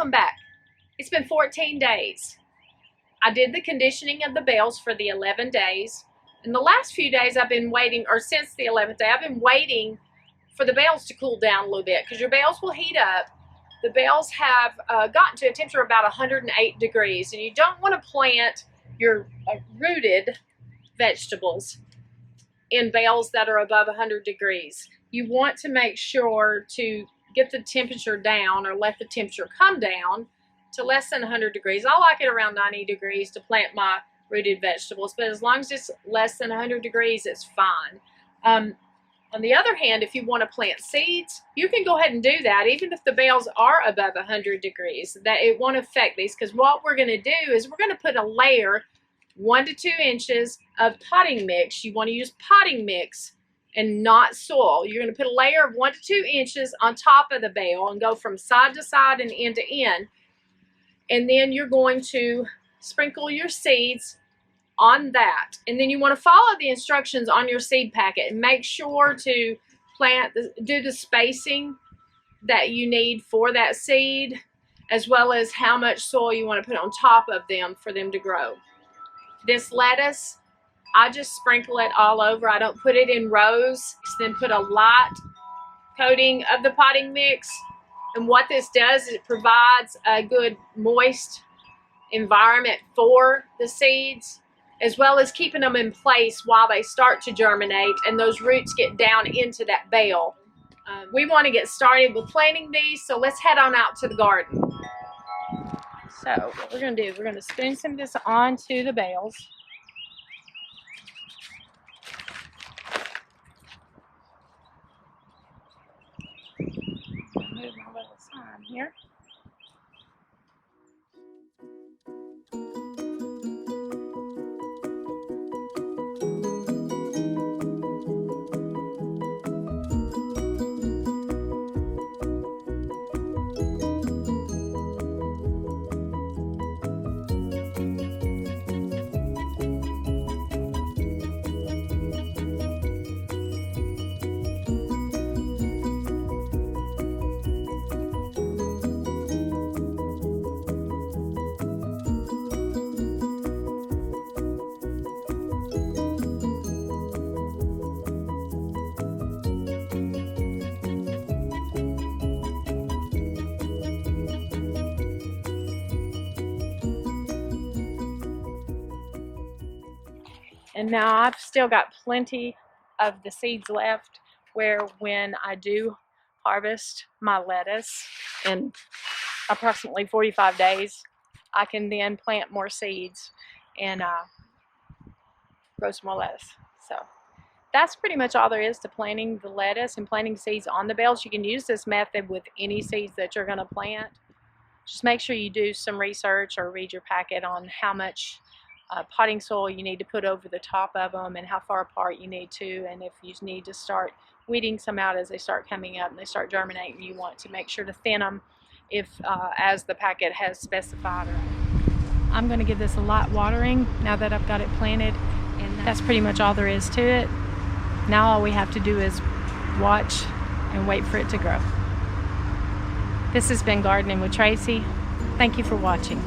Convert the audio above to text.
welcome back. It's been 14 days. I did the conditioning of the bales for the 11 days. In the last few days I've been waiting, or since the 11th day, I've been waiting for the bales to cool down a little bit because your bales will heat up. The bales have gotten to a temperature of about 108 degrees, and you don't want to plant your rooted vegetables in bales that are above 100 degrees. You want to make sure to get the temperature down, or let the temperature come down to less than 100 degrees. I like it around 90 degrees to plant my rooted vegetables, but as long as it's less than 100 degrees, it's fine. On the other hand, if you want to plant seeds, you can go ahead and do that even if the bales are above 100 degrees. That it won't affect these, because what we're going to do is we're going to put a layer 1 to 2 inches of potting mix. You want to use potting mix and not soil. You're going to put a layer of 1 to 2 inches on top of the bale and go from side to side and end to end. And then you're going to sprinkle your seeds on that. And then you want to follow the instructions on your seed packet and make sure to do the spacing that you need for that seed, as well as how much soil you want to put on top of them for them to grow. This lettuce, I just sprinkle it all over. I don't put it in rows. Then put a light coating of the potting mix. And what this does is it provides a good moist environment for the seeds, as well as keeping them in place while they start to germinate and those roots get down into that bale. We want to get started with planting these, so let's head on out to the garden. So what we're going to do, we're going to spoon some of this onto the bales. Move my little sign here. And now I've still got plenty of the seeds left, where when I do harvest my lettuce in approximately 45 days, I can then plant more seeds and grow some more lettuce. So that's pretty much all there is to planting the lettuce and planting seeds on the bales. You can use this method with any seeds that you're going to plant. Just make sure you do some research or read your packet on how much potting soil you need to put over the top of them and how far apart you need to, and if you need to start weeding some out as they start coming up and they start germinating, you want to make sure to thin them if as the packet has specified. I'm going to give this a light watering now that I've got it planted, and that's pretty much all there is to it. Now all we have to do is watch and wait for it to grow. This has been Gardening with Tracy. Thank you for watching.